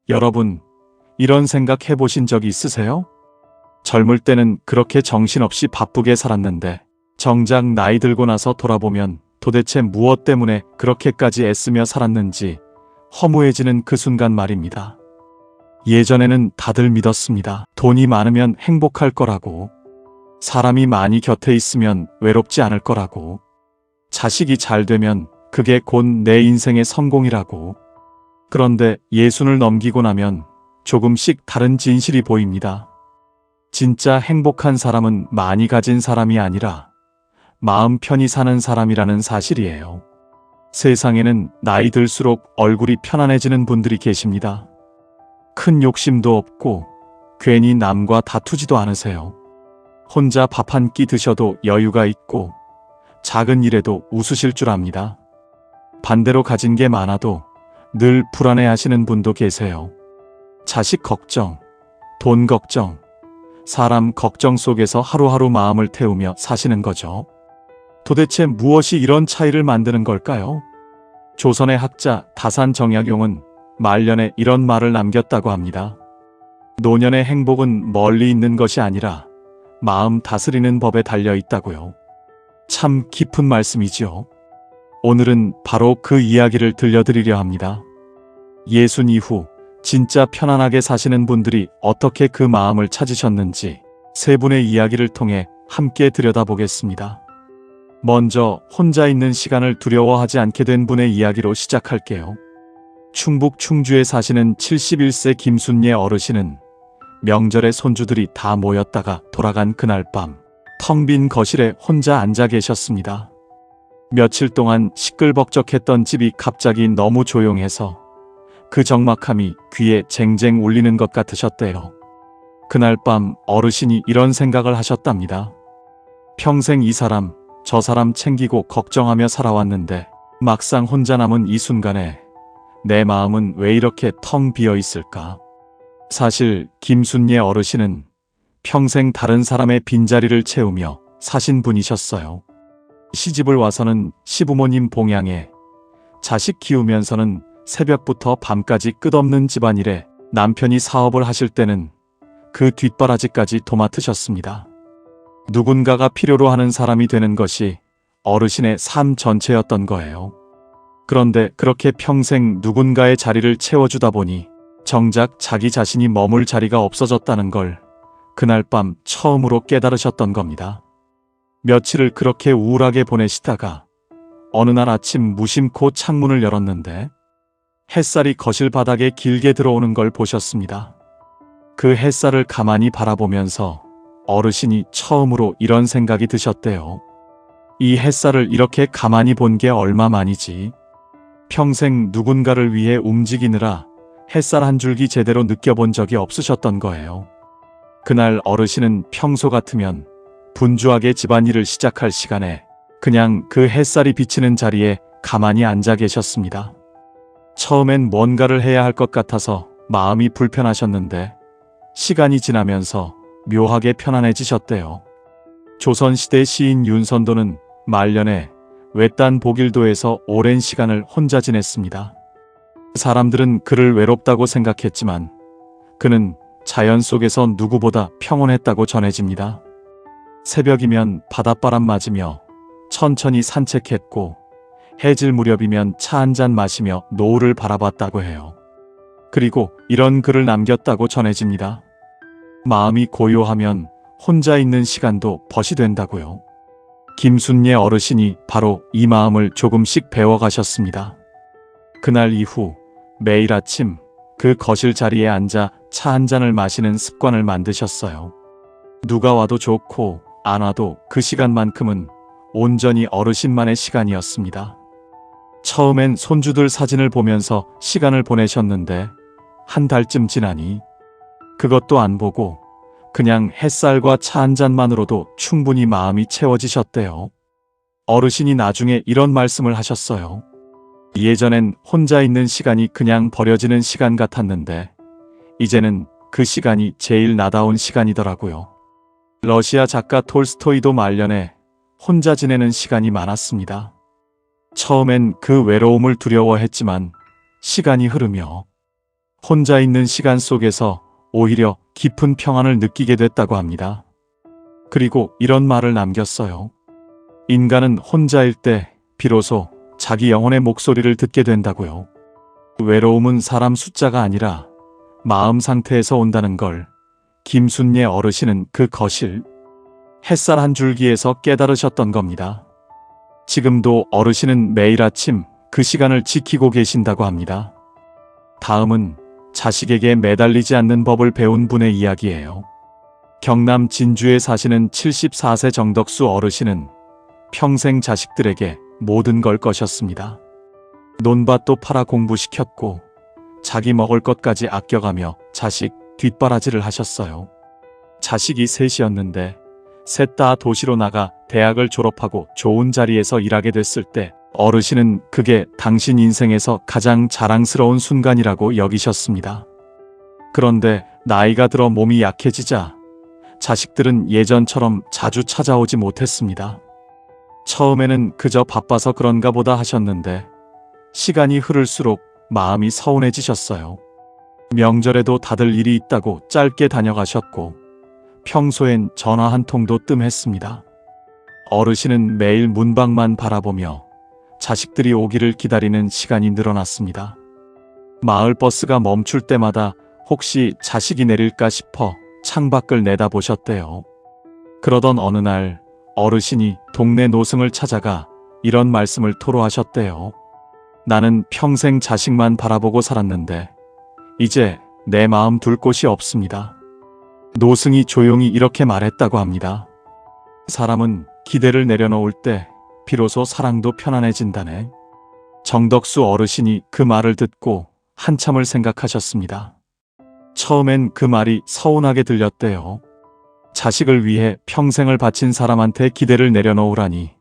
여러분, 이런 생각 해보신 적이 있으세요? 젊을 때는 그렇게 정신없이 바쁘게 살았는데 정작 나이 들고 나서 돌아보면 도대체 무엇 때문에 그렇게까지 애쓰며 살았는지 허무해지는 그 순간 말입니다. 예전에는 다들 믿었습니다. 돈이 많으면 행복할 거라고, 사람이 많이 곁에 있으면 외롭지 않을 거라고, 자식이 잘 되면 그게 곧 내 인생의 성공이라고. 그런데 예순을 넘기고 나면 조금씩 다른 진실이 보입니다. 진짜 행복한 사람은 많이 가진 사람이 아니라 마음 편히 사는 사람이라는 사실이에요. 세상에는 나이 들수록 얼굴이 편안해지는 분들이 계십니다. 큰 욕심도 없고 괜히 남과 다투지도 않으세요. 혼자 밥 한 끼 드셔도 여유가 있고 작은 일에도 웃으실 줄 압니다. 반대로 가진 게 많아도 늘 불안해하시는 분도 계세요. 자식 걱정, 돈 걱정, 사람 걱정 속에서 하루하루 마음을 태우며 사시는 거죠. 도대체 무엇이 이런 차이를 만드는 걸까요? 조선의 학자 다산정약용은 말년에 이런 말을 남겼다고 합니다. 노년의 행복은 멀리 있는 것이 아니라 마음 다스리는 법에 달려 있다고요. 참 깊은 말씀이지요. 오늘은 바로 그 이야기를 들려드리려 합니다. 예순 이후 진짜 편안하게 사시는 분들이 어떻게 그 마음을 찾으셨는지 세 분의 이야기를 통해 함께 들여다보겠습니다. 먼저 혼자 있는 시간을 두려워하지 않게 된 분의 이야기로 시작할게요. 충북 충주에 사시는 71세 김순예 어르신은 명절에 손주들이 다 모였다가 돌아간 그날 밤 텅 빈 거실에 혼자 앉아 계셨습니다. 며칠 동안 시끌벅적했던 집이 갑자기 너무 조용해서 그 적막함이 귀에 쟁쟁 울리는 것 같으셨대요. 그날 밤 어르신이 이런 생각을 하셨답니다. 평생 이 사람 저 사람 챙기고 걱정하며 살아왔는데 막상 혼자 남은 이 순간에 내 마음은 왜 이렇게 텅 비어 있을까? 사실 김순예 어르신은 평생 다른 사람의 빈자리를 채우며 사신 분이셨어요. 시집을 와서는 시부모님 봉양에, 자식 키우면서는 새벽부터 밤까지 끝없는 집안일에 남편이 사업을 하실 때는 그 뒷바라지까지 도맡으셨습니다. 누군가가 필요로 하는 사람이 되는 것이 어르신의 삶 전체였던 거예요. 그런데 그렇게 평생 누군가의 자리를 채워주다 보니 정작 자기 자신이 머물 자리가 없어졌다는 걸 그날 밤 처음으로 깨달으셨던 겁니다. 며칠을 그렇게 우울하게 보내시다가 어느 날 아침 무심코 창문을 열었는데 햇살이 거실 바닥에 길게 들어오는 걸 보셨습니다. 그 햇살을 가만히 바라보면서 어르신이 처음으로 이런 생각이 드셨대요. 이 햇살을 이렇게 가만히 본 게 얼마만이지. 평생 누군가를 위해 움직이느라 햇살 한 줄기 제대로 느껴본 적이 없으셨던 거예요. 그날 어르신은 평소 같으면 분주하게 집안일을 시작할 시간에 그냥 그 햇살이 비치는 자리에 가만히 앉아 계셨습니다. 처음엔 뭔가를 해야 할 것 같아서 마음이 불편하셨는데 시간이 지나면서 묘하게 편안해지셨대요. 조선시대 시인 윤선도는 말년에 외딴 복일도에서 오랜 시간을 혼자 지냈습니다. 사람들은 그를 외롭다고 생각했지만 그는 자연 속에서 누구보다 평온했다고 전해집니다. 새벽이면 바닷바람 맞으며 천천히 산책했고 해질 무렵이면 차 한 잔 마시며 노을을 바라봤다고 해요. 그리고 이런 글을 남겼다고 전해집니다. 마음이 고요하면 혼자 있는 시간도 벗이 된다고요. 김순예 어르신이 바로 이 마음을 조금씩 배워가셨습니다. 그날 이후 매일 아침 그 거실 자리에 앉아 차 한 잔을 마시는 습관을 만드셨어요. 누가 와도 좋고 안 와도 그 시간만큼은 온전히 어르신만의 시간이었습니다. 처음엔 손주들 사진을 보면서 시간을 보내셨는데 한 달쯤 지나니 그것도 안 보고 그냥 햇살과 차 한 잔만으로도 충분히 마음이 채워지셨대요. 어르신이 나중에 이런 말씀을 하셨어요. 예전엔 혼자 있는 시간이 그냥 버려지는 시간 같았는데 이제는 그 시간이 제일 나다운 시간이더라고요. 러시아 작가 톨스토이도 말년에 혼자 지내는 시간이 많았습니다. 처음엔 그 외로움을 두려워했지만 시간이 흐르며 혼자 있는 시간 속에서 오히려 깊은 평안을 느끼게 됐다고 합니다. 그리고 이런 말을 남겼어요. 인간은 혼자일 때 비로소 자기 영혼의 목소리를 듣게 된다고요. 외로움은 사람 숫자가 아니라 마음 상태에서 온다는 걸 김순례 어르신은 그 거실 햇살 한 줄기에서 깨달으셨던 겁니다. 지금도 어르신은 매일 아침 그 시간을 지키고 계신다고 합니다. 다음은 자식에게 매달리지 않는 법을 배운 분의 이야기예요. 경남 진주에 사시는 74세 정덕수 어르신은 평생 자식들에게 모든 걸 거셨습니다. 논밭도 팔아 공부시켰고 자기 먹을 것까지 아껴가며 자식 뒷바라지를 하셨어요. 자식이 셋이었는데 셋 다 도시로 나가 대학을 졸업하고 좋은 자리에서 일하게 됐을 때 어르신은 그게 당신 인생에서 가장 자랑스러운 순간이라고 여기셨습니다. 그런데 나이가 들어 몸이 약해지자 자식들은 예전처럼 자주 찾아오지 못했습니다. 처음에는 그저 바빠서 그런가 보다 하셨는데 시간이 흐를수록 마음이 서운해지셨어요. 명절에도 다들 일이 있다고 짧게 다녀가셨고 평소엔 전화 한 통도 뜸했습니다. 어르신은 매일 문밖만 바라보며 자식들이 오기를 기다리는 시간이 늘어났습니다. 마을 버스가 멈출 때마다 혹시 자식이 내릴까 싶어 창밖을 내다보셨대요. 그러던 어느 날 어르신이 동네 노승을 찾아가 이런 말씀을 토로하셨대요. 나는 평생 자식만 바라보고 살았는데 이제 내 마음 둘 곳이 없습니다. 노승이 조용히 이렇게 말했다고 합니다. 사람은 기대를 내려놓을 때 비로소 사랑도 편안해진다네. 정덕수 어르신이 그 말을 듣고 한참을 생각하셨습니다. 처음엔 그 말이 서운하게 들렸대요. 자식을 위해 평생을 바친 사람한테 기대를 내려놓으라니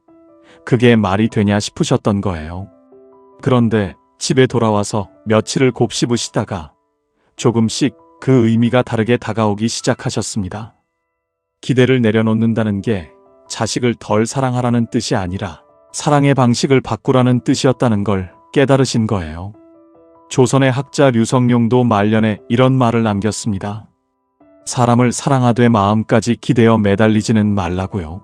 그게 말이 되냐 싶으셨던 거예요. 그런데 집에 돌아와서 며칠을 곱씹으시다가 조금씩 그 의미가 다르게 다가오기 시작하셨습니다. 기대를 내려놓는다는 게 자식을 덜 사랑하라는 뜻이 아니라 사랑의 방식을 바꾸라는 뜻이었다는 걸 깨달으신 거예요. 조선의 학자 류성룡도 말년에 이런 말을 남겼습니다. 사람을 사랑하되 마음까지 기대어 매달리지는 말라고요.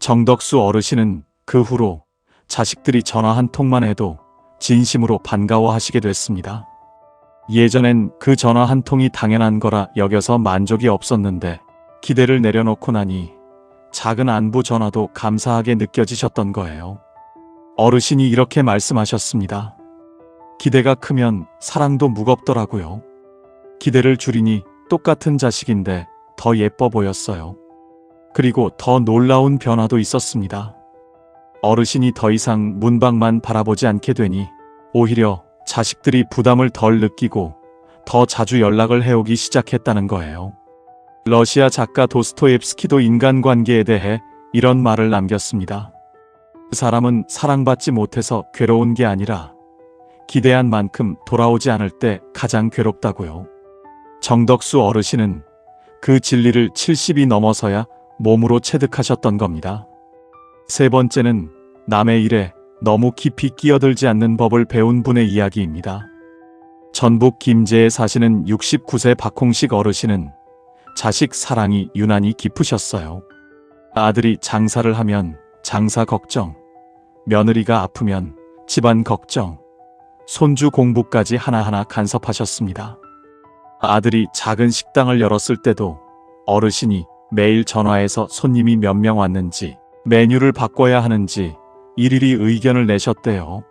정덕수 어르신은 그 후로 자식들이 전화 한 통만 해도 진심으로 반가워하시게 됐습니다. 예전엔 그 전화 한 통이 당연한 거라 여겨서 만족이 없었는데 기대를 내려놓고 나니 작은 안부 전화도 감사하게 느껴지셨던 거예요. 어르신이 이렇게 말씀하셨습니다. 기대가 크면 사랑도 무겁더라고요. 기대를 줄이니 똑같은 자식인데 더 예뻐 보였어요. 그리고 더 놀라운 변화도 있었습니다. 어르신이 더 이상 문밖만 바라보지 않게 되니 오히려 자식들이 부담을 덜 느끼고 더 자주 연락을 해오기 시작했다는 거예요. 러시아 작가 도스토옙스키도 인간관계에 대해 이런 말을 남겼습니다. 사람은 사랑받지 못해서 괴로운 게 아니라 기대한 만큼 돌아오지 않을 때 가장 괴롭다고요. 정덕수 어르신은 그 진리를 70이 넘어서야 몸으로 체득하셨던 겁니다. 세 번째는 남의 일에 너무 깊이 끼어들지 않는 법을 배운 분의 이야기입니다. 전북 김제에 사시는 69세 박홍식 어르신은 자식 사랑이 유난히 깊으셨어요. 아들이 장사를 하면 장사 걱정, 며느리가 아프면 집안 걱정, 손주 공부까지 하나하나 간섭하셨습니다. 아들이 작은 식당을 열었을 때도 어르신이 매일 전화해서 손님이 몇 명 왔는지, 메뉴를 바꿔야 하는지 일일이 의견을 내셨대요.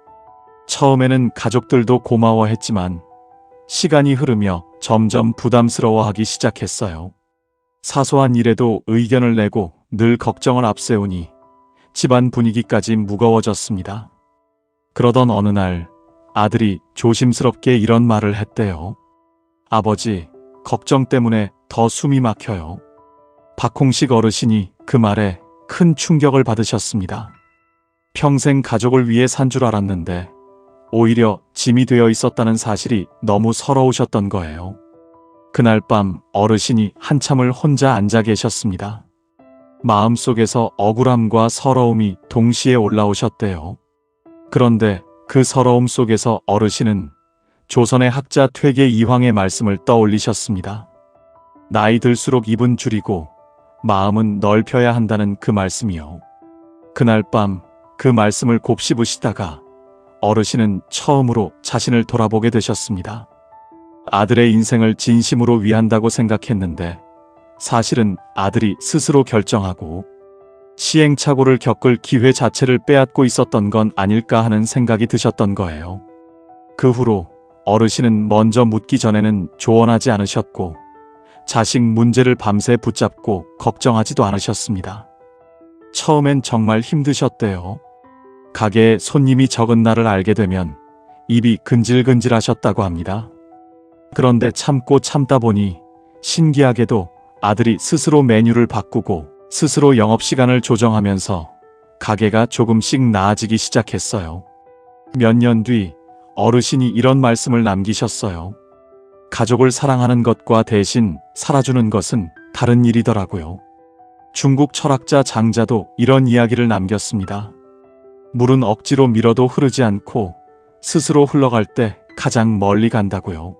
처음에는 가족들도 고마워했지만 시간이 흐르며 점점 부담스러워하기 시작했어요. 사소한 일에도 의견을 내고 늘 걱정을 앞세우니 집안 분위기까지 무거워졌습니다. 그러던 어느 날 아들이 조심스럽게 이런 말을 했대요. 아버지, 걱정 때문에 더 숨이 막혀요. 박홍식 어르신이 그 말에 큰 충격을 받으셨습니다. 평생 가족을 위해 산 줄 알았는데 오히려 짐이 되어 있었다는 사실이 너무 서러우셨던 거예요. 그날 밤 어르신이 한참을 혼자 앉아 계셨습니다. 마음속에서 억울함과 서러움이 동시에 올라오셨대요. 그런데 그 서러움 속에서 어르신은 조선의 학자 퇴계 이황의 말씀을 떠올리셨습니다. 나이 들수록 입은 줄이고 마음은 넓혀야 한다는 그 말씀이요. 그날 밤 그 말씀을 곱씹으시다가 어르신은 처음으로 자신을 돌아보게 되셨습니다. 아들의 인생을 진심으로 위한다고 생각했는데 사실은 아들이 스스로 결정하고 시행착오를 겪을 기회 자체를 빼앗고 있었던 건 아닐까 하는 생각이 드셨던 거예요. 그 후로 어르신은 먼저 묻기 전에는 조언하지 않으셨고 자식 문제를 밤새 붙잡고 걱정하지도 않으셨습니다. 처음엔 정말 힘드셨대요. 가게에 손님이 적은 날을 알게 되면 입이 근질근질 하셨다고 합니다. 그런데 참고 참다 보니 신기하게도 아들이 스스로 메뉴를 바꾸고 스스로 영업시간을 조정하면서 가게가 조금씩 나아지기 시작했어요. 몇 년 뒤 어르신이 이런 말씀을 남기셨어요. 가족을 사랑하는 것과 대신 살아주는 것은 다른 일이더라고요. 중국 철학자 장자도 이런 이야기를 남겼습니다. 물은 억지로 밀어도 흐르지 않고 스스로 흘러갈 때 가장 멀리 간다고요.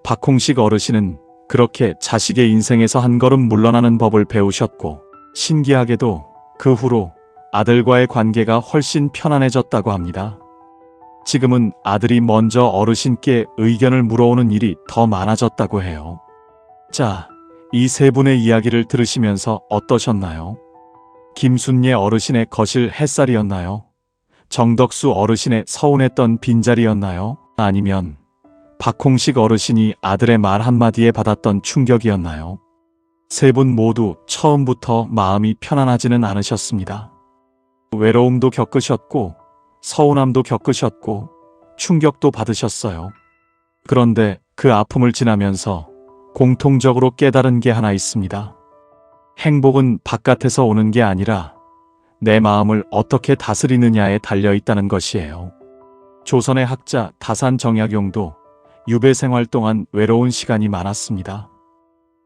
박홍식 어르신은 그렇게 자식의 인생에서 한 걸음 물러나는 법을 배우셨고 신기하게도 그 후로 아들과의 관계가 훨씬 편안해졌다고 합니다. 지금은 아들이 먼저 어르신께 의견을 물어오는 일이 더 많아졌다고 해요. 자, 이 세 분의 이야기를 들으시면서 어떠셨나요? 김순례 어르신의 거실 햇살이었나요? 정덕수 어르신의 서운했던 빈자리였나요? 아니면 박홍식 어르신이 아들의 말 한마디에 받았던 충격이었나요? 세 분 모두 처음부터 마음이 편안하지는 않으셨습니다. 외로움도 겪으셨고 서운함도 겪으셨고 충격도 받으셨어요. 그런데 그 아픔을 지나면서 공통적으로 깨달은 게 하나 있습니다. 행복은 바깥에서 오는 게 아니라 내 마음을 어떻게 다스리느냐에 달려 있다는 것이에요. 조선의 학자 다산 정약용도 유배 생활 동안 외로운 시간이 많았습니다.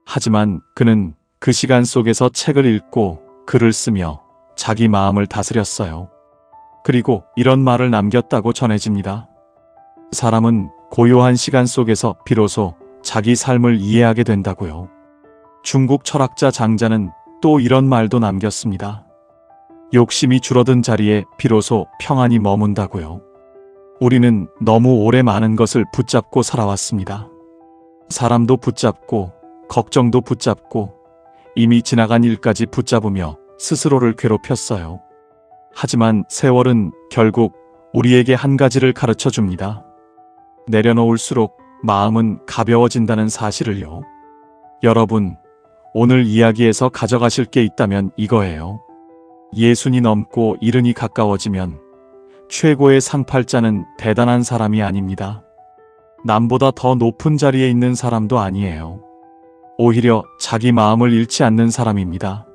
하지만 그는 그 시간 속에서 책을 읽고 글을 쓰며 자기 마음을 다스렸어요. 그리고 이런 말을 남겼다고 전해집니다. 사람은 고요한 시간 속에서 비로소 자기 삶을 이해하게 된다고요. 중국 철학자 장자는 또 이런 말도 남겼습니다. 욕심이 줄어든 자리에 비로소 평안이 머문다고요. 우리는 너무 오래 많은 것을 붙잡고 살아왔습니다. 사람도 붙잡고 걱정도 붙잡고 이미 지나간 일까지 붙잡으며 스스로를 괴롭혔어요. 하지만 세월은 결국 우리에게 한 가지를 가르쳐 줍니다. 내려놓을수록 마음은 가벼워진다는 사실을요. 여러분, 오늘 이야기에서 가져가실 게 있다면 이거예요. 예순이 넘고 일흔이 가까워지면 최고의 상팔자는 대단한 사람이 아닙니다. 남보다 더 높은 자리에 있는 사람도 아니에요. 오히려 자기 마음을 잃지 않는 사람입니다.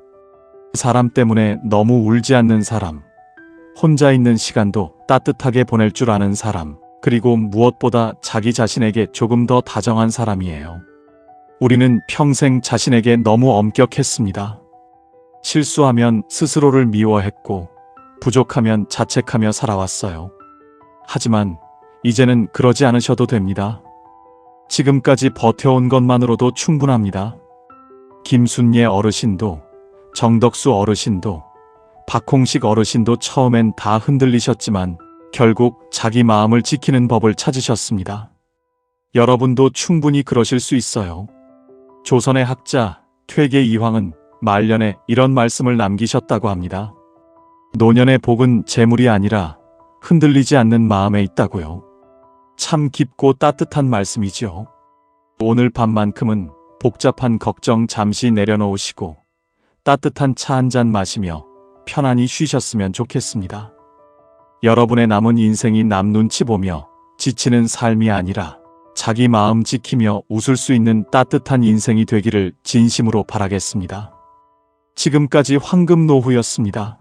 사람 때문에 너무 울지 않는 사람, 혼자 있는 시간도 따뜻하게 보낼 줄 아는 사람, 그리고 무엇보다 자기 자신에게 조금 더 다정한 사람이에요. 우리는 평생 자신에게 너무 엄격했습니다. 실수하면 스스로를 미워했고 부족하면 자책하며 살아왔어요. 하지만 이제는 그러지 않으셔도 됩니다. 지금까지 버텨온 것만으로도 충분합니다. 김순례 어르신도 정덕수 어르신도 박홍식 어르신도 처음엔 다 흔들리셨지만 결국 자기 마음을 지키는 법을 찾으셨습니다. 여러분도 충분히 그러실 수 있어요. 조선의 학자 퇴계 이황은 말년에 이런 말씀을 남기셨다고 합니다. 노년의 복은 재물이 아니라 흔들리지 않는 마음에 있다고요. 참 깊고 따뜻한 말씀이죠. 오늘 밤만큼은 복잡한 걱정 잠시 내려놓으시고 따뜻한 차 한 잔 마시며 편안히 쉬셨으면 좋겠습니다. 여러분의 남은 인생이 남 눈치 보며 지치는 삶이 아니라 자기 마음 지키며 웃을 수 있는 따뜻한 인생이 되기를 진심으로 바라겠습니다. 지금까지 황금노후였습니다.